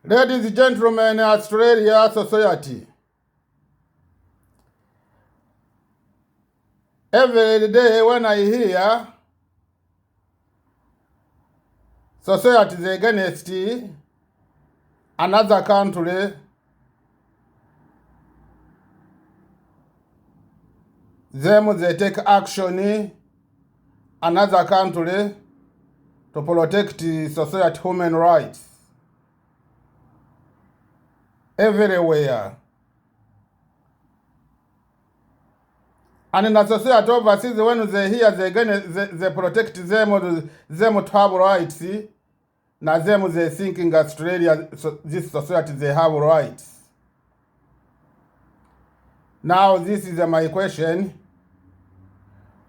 Ladies and gentlemen, Australia society. Every day when I hear society is against another country, they take action another country to protect society human rights. Everywhere. And in the society overseas, when they hear they protect them to have rights, now them they think in Australia, this society they have rights. Now this is my question.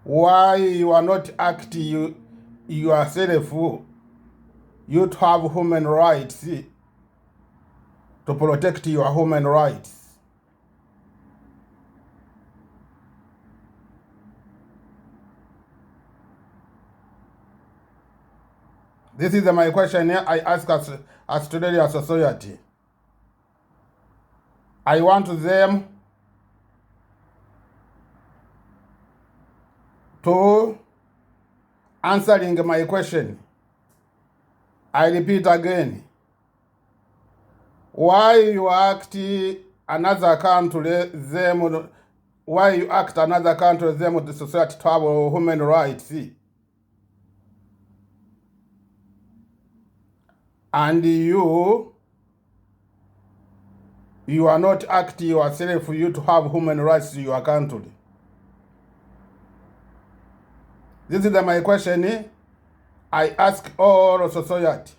Why you are not acting yourself, you to have human rights, to protect your human rights? This is my question here. I ask Australia society. I want them to answering my question. I repeat again. Why you act another country them? Why you act another country them the society to have human rights? And you are not acting yourself you to have human rights in your country. This is my question. I ask all society.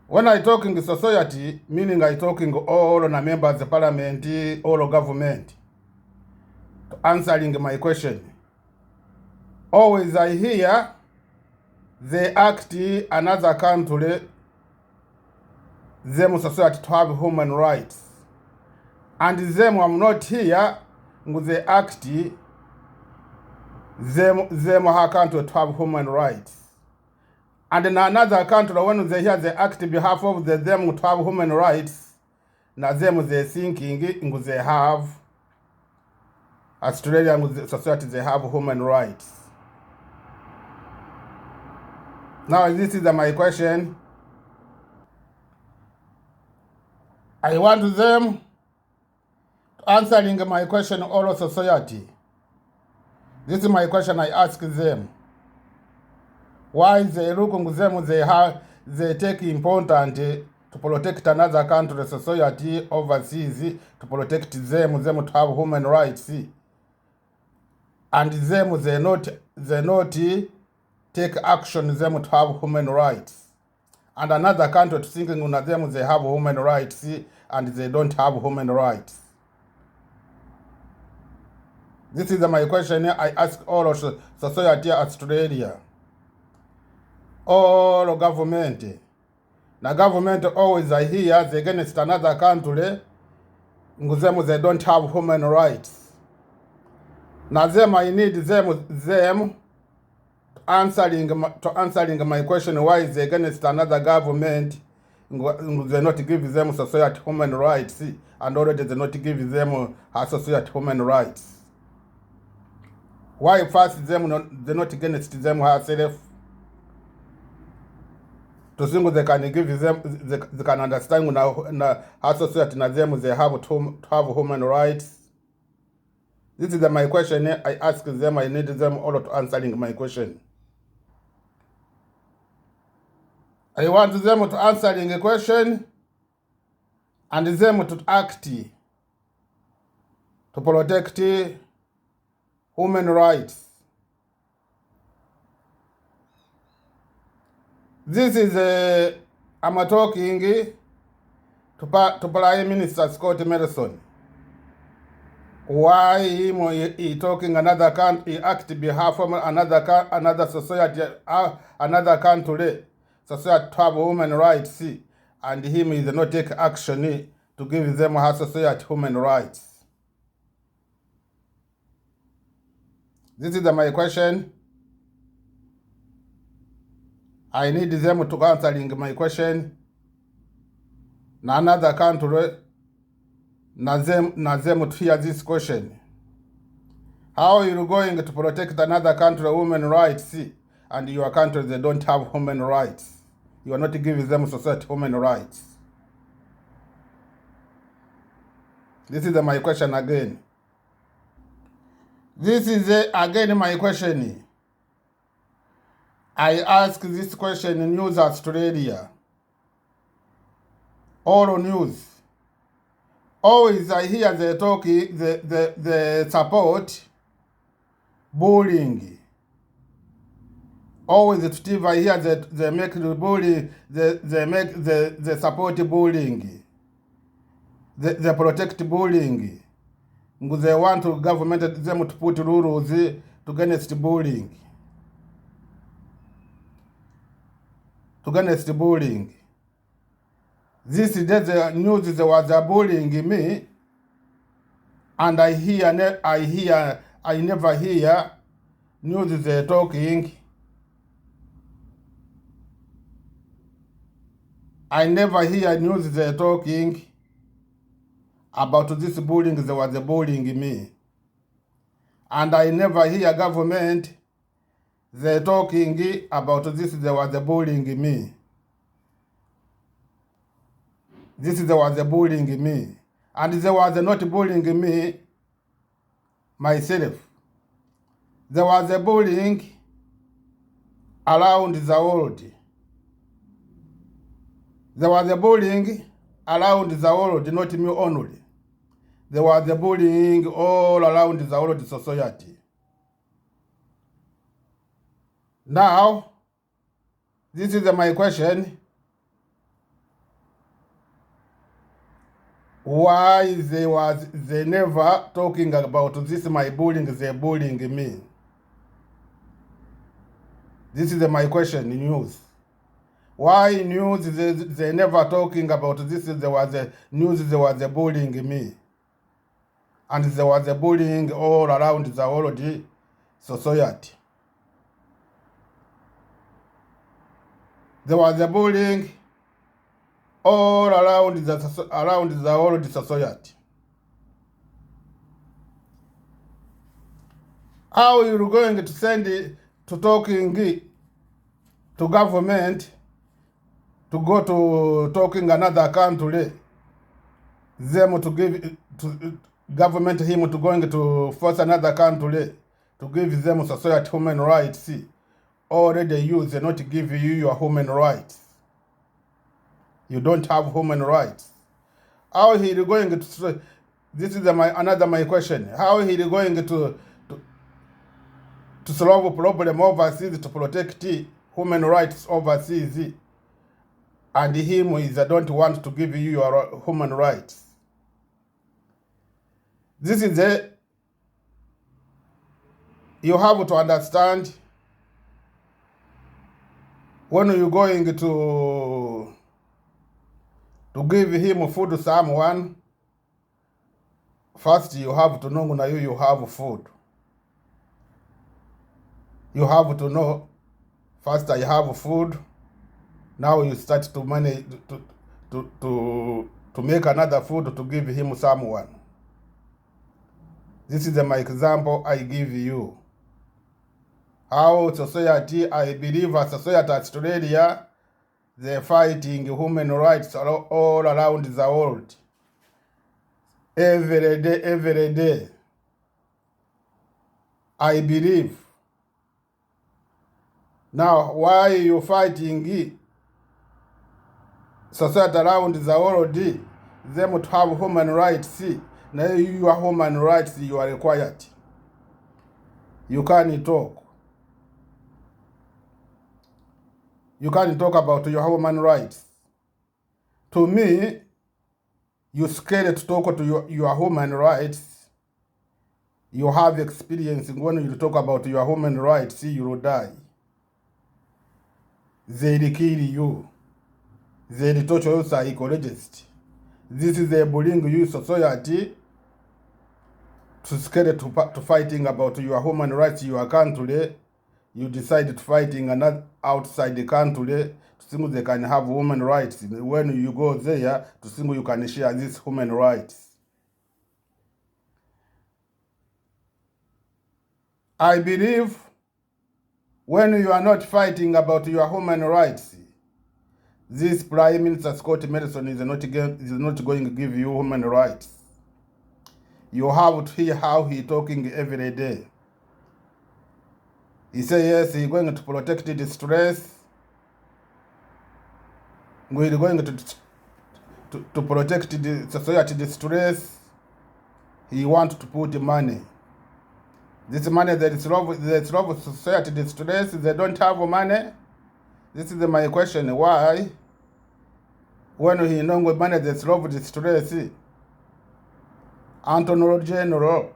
When I talking society, meaning I talking all the members of parliament, all government, answering my question. Always I hear they act another country, them society to have human rights. And them I'm not here, they act them her country to have human rights. And in another country, when they hear they act on behalf of them to have human rights, now them they thinking they have Australian society they have human rights. Now this is my question. I want them to answering my question all of society. This is my question I ask them. Why they look on them they take important to protect another country society overseas to protect them to have human rights. And them they not take action them to have human rights. And another country thinking on them they have human rights and they don't have human rights. This is my question I ask all of society Australia. All government. Now government always I hear they against another country, them they don't have human rights. Now them I need them answering my question why is they against another government, they not give them society human rights and already they not give them society human rights. Why first them they not against them herself? To think they can give them they can understand now how society na them they have to have human rights. This is my question I ask them. I need them all to answering my question. I want them to answering a question and them to act to protect human rights. This is I'm talking to Prime Minister Scott Morrison. Why he talking another country, he act behalf of another society, another country, society to have human rights, and him is not take action to give them her society human rights. This is my question. I need them to answering my question another country na them to hear this question. How are you going to protect another country human rights and your country they don't have human rights? You are not giving them society human rights. This is my question again. This is again my question. I ask this question in News Australia. All news. Always I hear they talk, the support bullying. Always the TV I hear that they make the bully, they make the support bullying. They protect bullying. They want to government them to put rules against bullying. Against bullying. This is the news there was a bullying me, and I never hear news they talking. I never hear news they talking about this bullying there was a bullying me, and I never hear government they talking about this there was a bullying me. This there was a bullying me, and there was not bullying me myself. There was a bullying around the world. There was a bullying around the world, not me only. There was a bullying all around the world society. Now, this is my question. Why they never talking about this my bullying, they bullying me? This is my question in news. Why news they never talking about this? There was a news there was a bullying me, and there was a bullying all around the world society. There was a bullying all around the world society. How are you going to send it to talking to government to go to talking another country, them to give to government him to going to force another country to give them society human rights? Already you they not give you your human rights. You don't have human rights. How he going to? This is my question. How he going to solve a problem overseas to protect human rights overseas, and him is I don't want to give you your human rights. This is you have to understand when you're going to give him food to someone, first you have to know that you have food. You have to know, first I have food, now you start to manage to make another food to give him someone. This is my example I give you. How society, I believe a society Australia, they're fighting human rights all around the world. Every day. I believe. Now, why are you fighting society around the world? Them to have human rights. Now your human rights you are required. You can't talk. You can't talk about your human rights. To me, you're scared to talk to your human rights. You have experience when you talk about your human rights, you will die. They'll kill you. They'll torture you psychologist. This is a bullying you society to scared to fighting about your human rights, your country, you decide to fighting another outside the country, to think they can have human rights. When you go there, to think you can share these human rights. I believe when you are not fighting about your human rights, this Prime Minister Scott Morrison is not going to give you human rights. You have to hear how he's talking every day. He says yes, he's going to protect the distress. We're going to protect the society distress. He wants to put money. This money that is love society distress, they don't have money. This is my question. Why? When he know money that's love distress, Attorney General,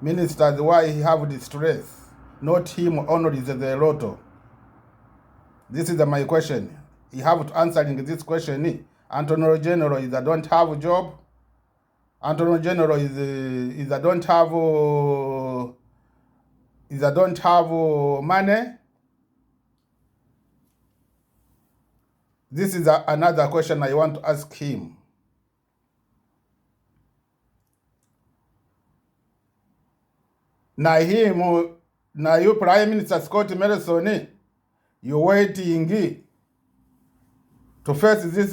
ministers, why he have distress? Not him only the lotto. This is my question. You have to answering this question. Attorney General is that don't have a job. Attorney General is that don't have money. This is another question I want to ask him. Now you Prime Minister Scott Morrison, you're waiting to face this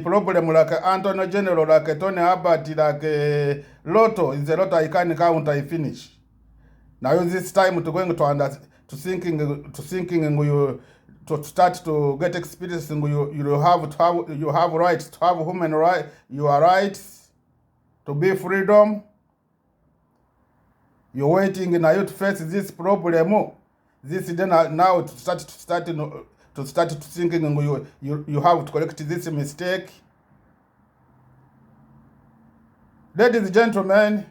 problem like Attorney General, like Tony Abbott, like Lotto. Is a lot I can count, I finish. Now this time to going to thinking and you to start to get experience, and you have rights to have human rights, your rights to be freedom. You're waiting now you to face this problem. This then now to start to thinking, and you have to correct this mistake. Ladies and gentlemen,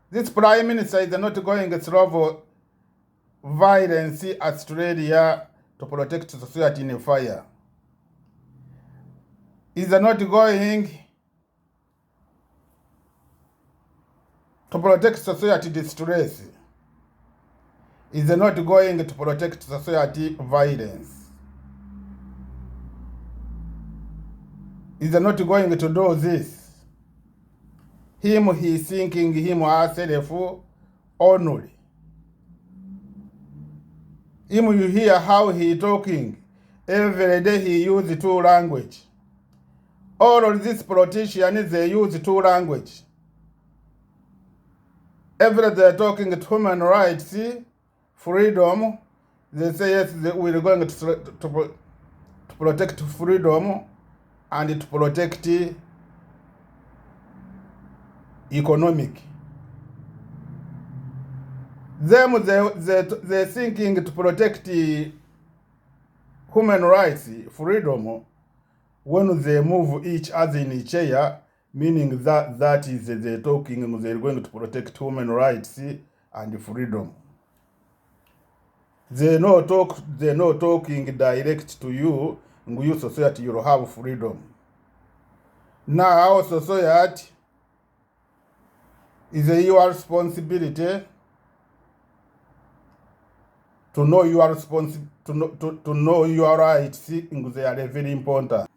this Prime Minister is not going to solve violence in Australia to protect society in a fire. Is not going to protect society distress. Is not going to protect society violence. Is not going to do this. He's thinking him herself only. You hear how he talking. Every day he use two language. All of these politicians, they use two language. Every day they're talking to human rights, freedom. They say yes, we're going to protect freedom and to protect economic. They're thinking to protect human rights, freedom, when they move each other in a chair, meaning that is they're talking and they're going to protect human rights and freedom. They're not talking direct to you, and you society you'll have freedom. Now our society is your responsibility to know your to know your rights. They are very important.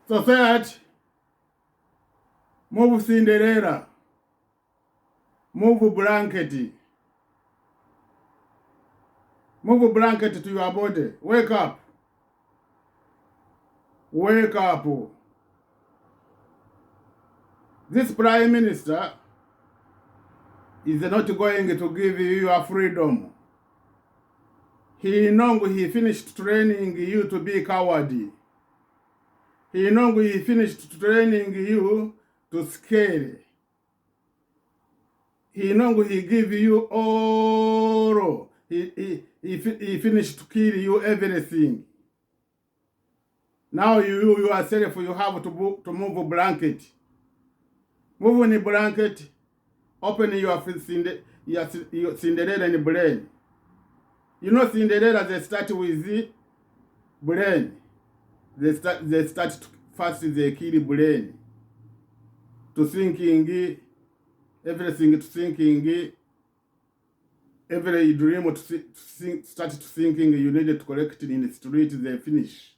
Society, move Cinderella, move blanket to your body. Wake up. Wake up. This Prime Minister is not going to give you your freedom. He knows he finished training you to be coward. He knows he finished training you to scare. He knows he give you all. He finished to kill you everything. Now you yourself, you have to move a blanket. Move in the blanket. Open your Cinderella in the brain. You know, Cinderella, they start with brain. They start first, they kill brain. To thinking, everything to thinking, every dream start to thinking, you need to collect it in the street, they finish.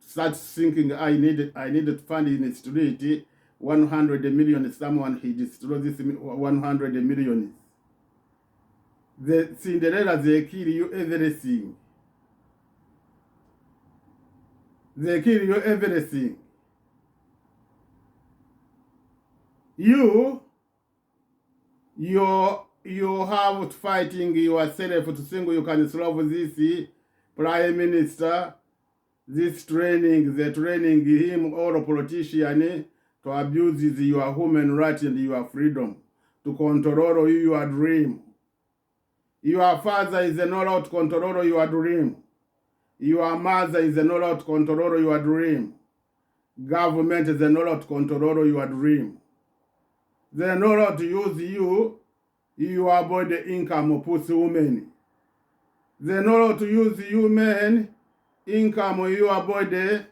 Start thinking, I need to fund in the street 100 million, someone he destroys this 100 million. The Cinderella, they kill you everything. They kill you everything. You have to fighting yourself to think you can solve this prime minister, this training, they training him or politician to abuse your human right and your freedom, to control your dream. Your father is not allowed to control your dream. Your mother is not allowed to control your dream. Government is not allowed to control your dream. They are not allowed to use you, your body income, pussy women. They are not allowed to use you men, income, your body,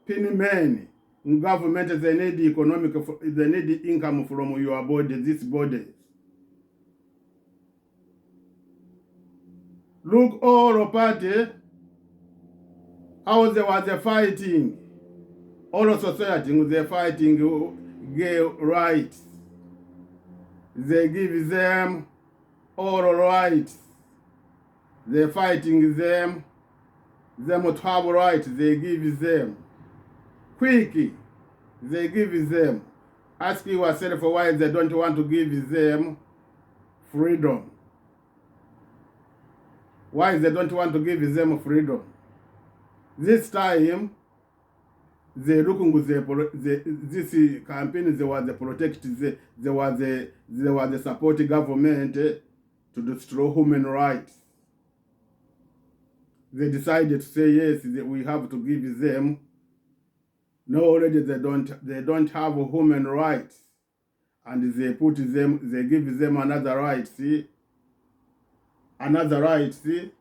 pin men. Government, they need economic, they need income from your body, this body. Look all party, how they was fighting. All society, they fighting gay rights. They give them all rights. They fighting them to have rights, they give them. Quickly, they give them. Ask yourself why they don't want to give them freedom. Why they don't want to give them freedom? This time, they looking with this campaign, they were the protect, they were the support government to destroy human rights. They decided to say yes, we have to give them. No, already they don't have human rights, and they put them, they give them another right. See, another right. See,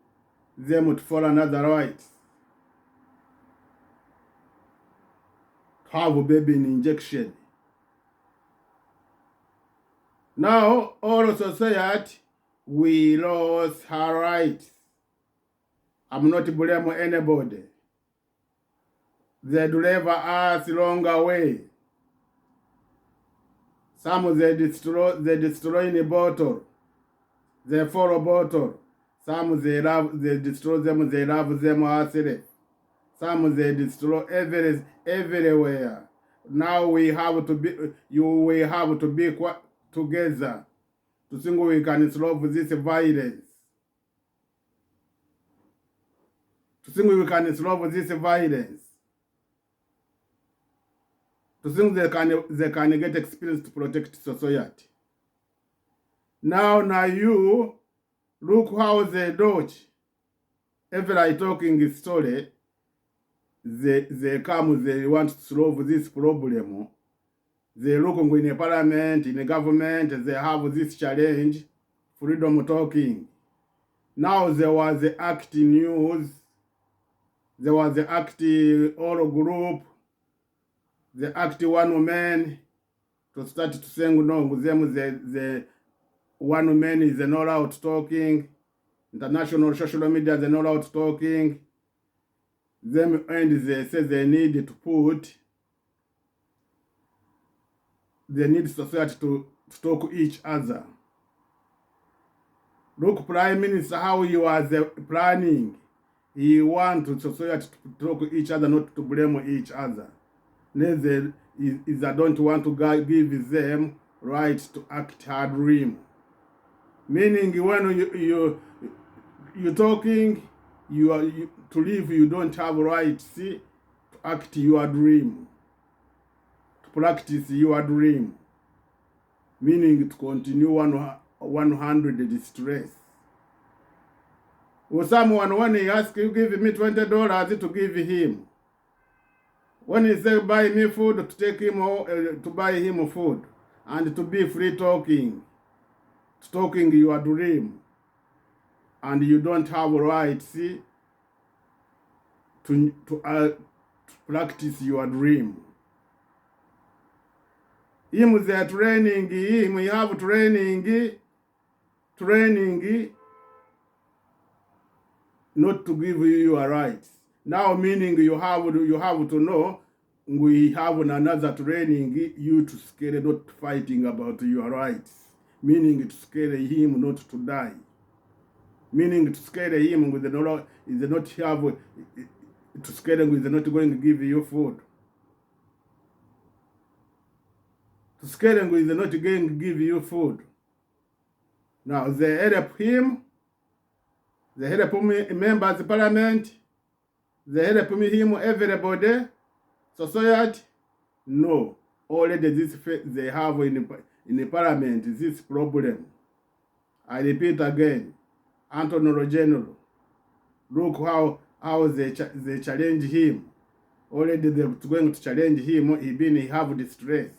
them to follow another right. Have a baby in injection. Now, all society, we lost her rights. I'm not blaming anybody. They deliver us long way. Some they destroy in a bottle. They follow bottle. Some they destroy them, they love them ourselves. Some they destroy everywhere. Now we have to be together to think we can solve this violence. To think we can solve this violence. To think they can get experience to protect society. Now you look how they dodge. Every talking story, they come, they want to solve this problem. They look in the parliament, in the government, they have this challenge, freedom talking. Now there was the ACT news, there was the ACT all group, the ACT one woman, to start to say no, with them the one woman is not out talking, international social media they're not out talking. Them and they say they need to put, they need society to talk each other. Look, Prime Minister, how he was planning. He wants society to talk each other, not to blame each other. Neither is I don't want to give them right to act her dream. Meaning when you're talking, to live, you don't have right, see, to act your dream, to practice your dream, meaning to continue 100 distress. Or someone, when he asks you, give me $20 to give him. When he says buy me food, to take him to buy him food, and to be free talking, talking your dream. and you don't have rights to practice your dream. Him they are training him, you have training not to give you your rights. Now meaning you have to know we have another training you to scare not fighting about your rights. Meaning to scare him not to die. Meaning to scare him with the not have to scare him with not going to give you food. To scare him with not going to give you food. Now they help him. They help members of parliament. They help him everybody. Society. No. Already this they have in the parliament this problem. I repeat again. Anthony General. Look how they challenge him. Already they're going to challenge him. He have distress.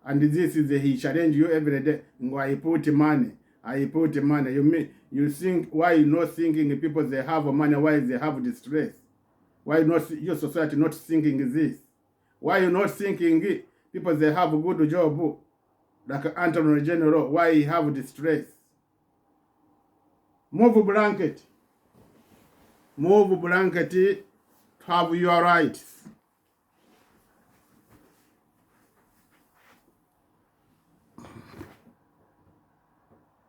And this is he challenge you every day. I put money. You think why you not thinking people they have money? Why they have distress? Why not your society not thinking this? Why you not thinking people they have a good job like Anthony General? Why he have distress? Move blanket to have your rights.